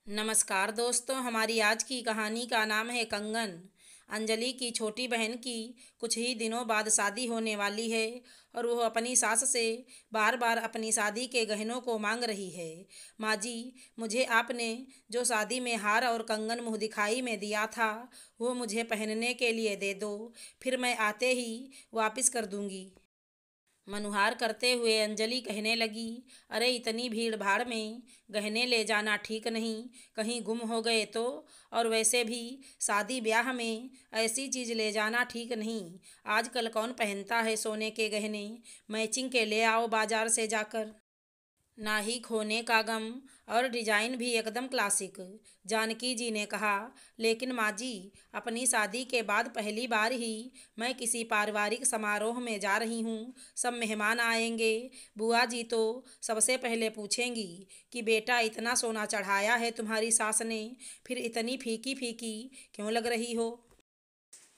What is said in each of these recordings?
नमस्कार दोस्तों, हमारी आज की कहानी का नाम है कंगन। अंजलि की छोटी बहन की कुछ ही दिनों बाद शादी होने वाली है और वह अपनी सास से बार बार अपनी शादी के गहनों को मांग रही है। माँ जी, मुझे आपने जो शादी में हार और कंगन मुँह दिखाई में दिया था वो मुझे पहनने के लिए दे दो, फिर मैं आते ही वापस कर दूंगी। मनुहार करते हुए अंजलि कहने लगी, अरे इतनी भीड़ भाड़ में गहने ले जाना ठीक नहीं, कहीं गुम हो गए तो। और वैसे भी शादी ब्याह में ऐसी चीज़ ले जाना ठीक नहीं। आजकल कौन पहनता है सोने के गहने। मैचिंग के ले आओ बाजार से जाकर। ना ही खोने का गम और डिजाइन भी एकदम क्लासिक। जानकी जी ने कहा, लेकिन माँ जी, अपनी शादी के बाद पहली बार ही मैं किसी पारिवारिक समारोह में जा रही हूँ। सब मेहमान आएंगे। बुआ जी तो सबसे पहले पूछेंगी कि बेटा इतना सोना चढ़ाया है तुम्हारी सास ने, फिर इतनी फीकी फीकी क्यों लग रही हो।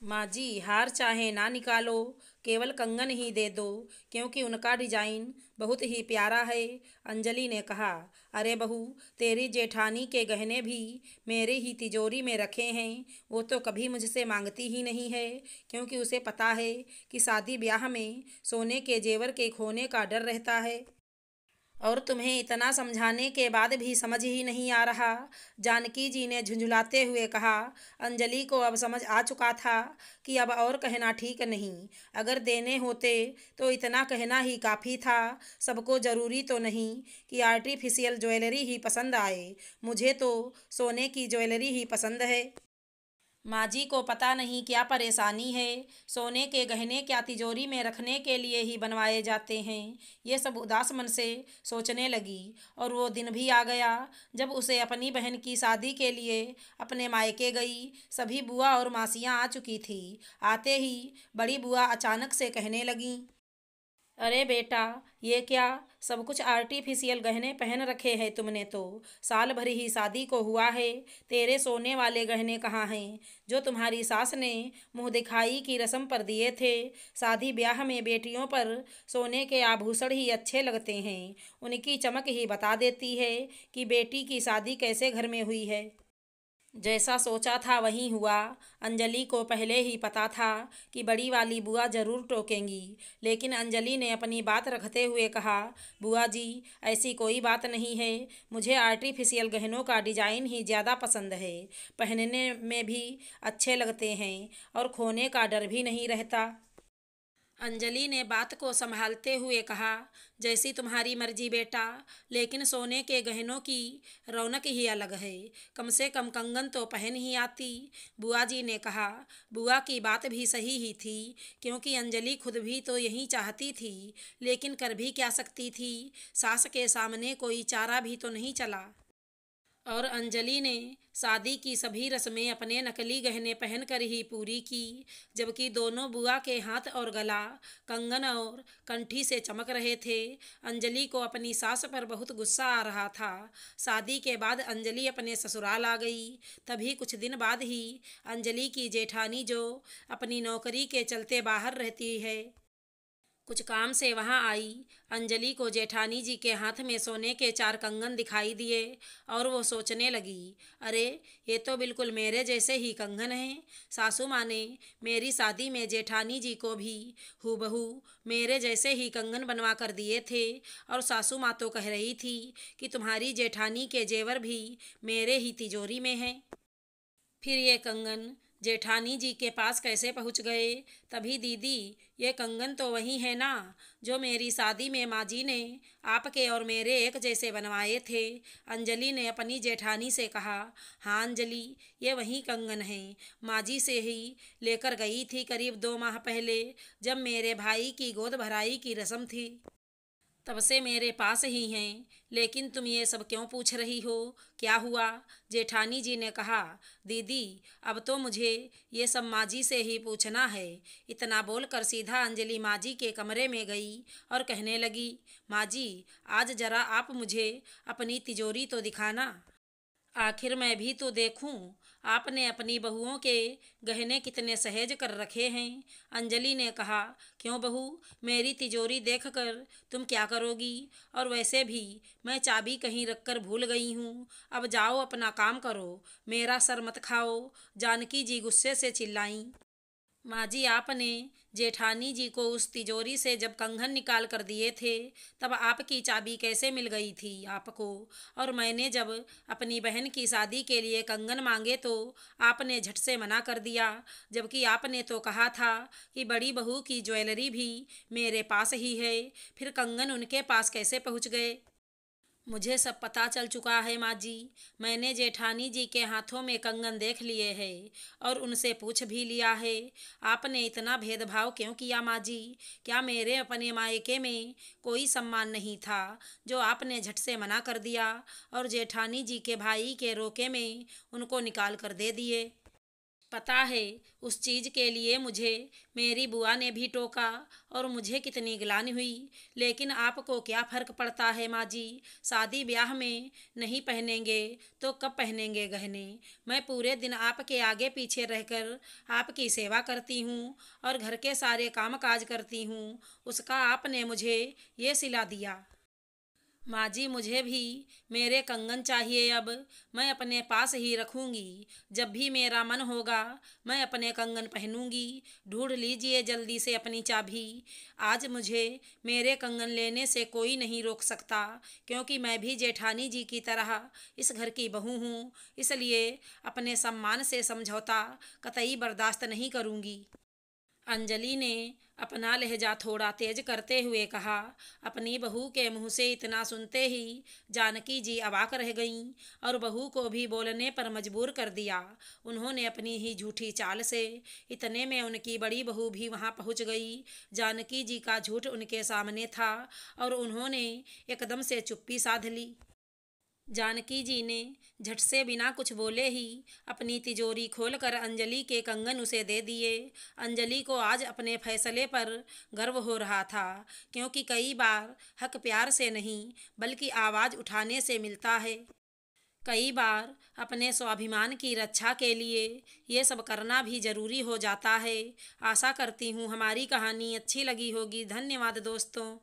माँ जी, हार चाहे ना निकालो, केवल कंगन ही दे दो, क्योंकि उनका डिजाइन बहुत ही प्यारा है। अंजलि ने कहा, अरे बहू, तेरी जेठानी के गहने भी मेरे ही तिजोरी में रखे हैं। वो तो कभी मुझसे मांगती ही नहीं है, क्योंकि उसे पता है कि शादी ब्याह में सोने के जेवर के खोने का डर रहता है। और तुम्हें इतना समझाने के बाद भी समझ ही नहीं आ रहा। जानकी जी ने झुंझुलाते हुए कहा। अंजलि को अब समझ आ चुका था कि अब और कहना ठीक नहीं। अगर देने होते तो इतना कहना ही काफ़ी था। सबको ज़रूरी तो नहीं कि आर्टिफिशियल ज्वेलरी ही पसंद आए। मुझे तो सोने की ज्वेलरी ही पसंद है। माँ जी को पता नहीं क्या परेशानी है। सोने के गहने क्या तिजोरी में रखने के लिए ही बनवाए जाते हैं। ये सब उदास मन से सोचने लगी और वो दिन भी आ गया जब उसे अपनी बहन की शादी के लिए अपने मायके गई। सभी बुआ और मासियाँ आ चुकी थी। आते ही बड़ी बुआ अचानक से कहने लगीं, अरे बेटा, ये क्या सब कुछ आर्टिफिशियल गहने पहन रखे हैं तुमने तो। साल भर ही शादी को हुआ है। तेरे सोने वाले गहने कहाँ हैं जो तुम्हारी सास ने मुँह दिखाई की रस्म पर दिए थे। शादी ब्याह में बेटियों पर सोने के आभूषण ही अच्छे लगते हैं। उनकी चमक ही बता देती है कि बेटी की शादी कैसे घर में हुई है। जैसा सोचा था वही हुआ। अंजलि को पहले ही पता था कि बड़ी वाली बुआ जरूर टोकेंगी, लेकिन अंजलि ने अपनी बात रखते हुए कहा, बुआ जी, ऐसी कोई बात नहीं है। मुझे आर्टिफिशियल गहनों का डिज़ाइन ही ज़्यादा पसंद है। पहनने में भी अच्छे लगते हैं और खोने का डर भी नहीं रहता। अंजलि ने बात को संभालते हुए कहा, जैसी तुम्हारी मर्जी बेटा, लेकिन सोने के गहनों की रौनक ही अलग है। कम से कम कंगन तो पहन ही आती। बुआ जी ने कहा। बुआ की बात भी सही ही थी, क्योंकि अंजलि खुद भी तो यही चाहती थी, लेकिन कर भी क्या सकती थी। सास के सामने कोई चारा भी तो नहीं चला। और अंजलि ने शादी की सभी रस्में अपने नकली गहने पहनकर ही पूरी की, जबकि दोनों बुआ के हाथ और गला कंगन और कंठी से चमक रहे थे। अंजलि को अपनी सास पर बहुत गुस्सा आ रहा था। शादी के बाद अंजलि अपने ससुराल आ गई। तभी कुछ दिन बाद ही अंजलि की जेठानी, जो अपनी नौकरी के चलते बाहर रहती है, कुछ काम से वहां आई। अंजलि को जेठानी जी के हाथ में सोने के 4 कंगन दिखाई दिए और वो सोचने लगी, अरे ये तो बिल्कुल मेरे जैसे ही कंगन हैं। सासू माँ ने मेरी शादी में जेठानी जी को भी हूबहू मेरे जैसे ही कंगन बनवा कर दिए थे, और सासू माँ तो कह रही थी कि तुम्हारी जेठानी के जेवर भी मेरे ही तिजोरी में हैं। फिर ये कंगन जेठानी जी के पास कैसे पहुंच गए। तभी दीदी, ये कंगन तो वही है ना जो मेरी शादी में माँ जी ने आपके और मेरे एक जैसे बनवाए थे। अंजलि ने अपनी जेठानी से कहा। हाँ अंजलि, ये वही कंगन है। माँ जी से ही लेकर गई थी करीब 2 माह पहले, जब मेरे भाई की गोद भराई की रस्म थी। तब से मेरे पास ही हैं। लेकिन तुम ये सब क्यों पूछ रही हो, क्या हुआ। जेठानी जी ने कहा। दीदी, अब तो मुझे ये सब माँ जी से ही पूछना है। इतना बोलकर सीधा अंजलि माँ जी के कमरे में गई और कहने लगी, माँ जी, आज जरा आप मुझे अपनी तिजोरी तो दिखाना। आखिर मैं भी तो देखूं, आपने अपनी बहुओं के गहने कितने सहेज कर रखे हैं। अंजलि ने कहा, क्यों बहू, मेरी तिजोरी देखकर तुम क्या करोगी? और वैसे भी मैं चाबी कहीं रखकर भूल गई हूँ। अब जाओ अपना काम करो, मेरा सर मत खाओ। जानकी जी गुस्से से चिल्लाईं। माँ जी, आपने जेठानी जी को उस तिजोरी से जब कंगन निकाल कर दिए थे, तब आपकी चाबी कैसे मिल गई थी आपको? और मैंने जब अपनी बहन की शादी के लिए कंगन मांगे तो आपने झट से मना कर दिया, जबकि आपने तो कहा था कि बड़ी बहू की ज्वेलरी भी मेरे पास ही है। फिर कंगन उनके पास कैसे पहुँच गए? मुझे सब पता चल चुका है माँ जी। मैंने जेठानी जी के हाथों में कंगन देख लिए हैं और उनसे पूछ भी लिया है। आपने इतना भेदभाव क्यों किया माँ जी? क्या मेरे अपने मायके में कोई सम्मान नहीं था जो आपने झट से मना कर दिया और जेठानी जी के भाई के रोके में उनको निकाल कर दे दिए? पता है, उस चीज़ के लिए मुझे मेरी बुआ ने भी टोका और मुझे कितनी गिलानी हुई। लेकिन आपको क्या फ़र्क पड़ता है माँ जी? शादी ब्याह में नहीं पहनेंगे तो कब पहनेंगे गहने? मैं पूरे दिन आपके आगे पीछे रहकर आपकी सेवा करती हूँ और घर के सारे काम काज करती हूँ। उसका आपने मुझे ये सिला दिया। माँ जी, मुझे भी मेरे कंगन चाहिए अब। मैं अपने पास ही रखूँगी। जब भी मेरा मन होगा मैं अपने कंगन पहनूँगी। ढूंढ लीजिए जल्दी से अपनी चाबी। आज मुझे मेरे कंगन लेने से कोई नहीं रोक सकता, क्योंकि मैं भी जेठानी जी की तरह इस घर की बहू हूँ। इसलिए अपने सम्मान से समझौता कतई बर्दाश्त नहीं करूँगी। अंजलि ने अपना लहजा थोड़ा तेज करते हुए कहा। अपनी बहू के मुंह से इतना सुनते ही जानकी जी अवाक रह गईं और बहू को भी बोलने पर मजबूर कर दिया। उन्होंने अपनी ही झूठी चाल से, इतने में उनकी बड़ी बहू भी वहां पहुंच गई। जानकी जी का झूठ उनके सामने था और उन्होंने एकदम से चुप्पी साध ली। जानकी जी ने झट से बिना कुछ बोले ही अपनी तिजोरी खोलकर अंजलि के कंगन उसे दे दिए। अंजलि को आज अपने फैसले पर गर्व हो रहा था, क्योंकि कई बार हक प्यार से नहीं बल्कि आवाज़ उठाने से मिलता है। कई बार अपने स्वाभिमान की रक्षा के लिए ये सब करना भी ज़रूरी हो जाता है। आशा करती हूँ हमारी कहानी अच्छी लगी होगी। धन्यवाद दोस्तों।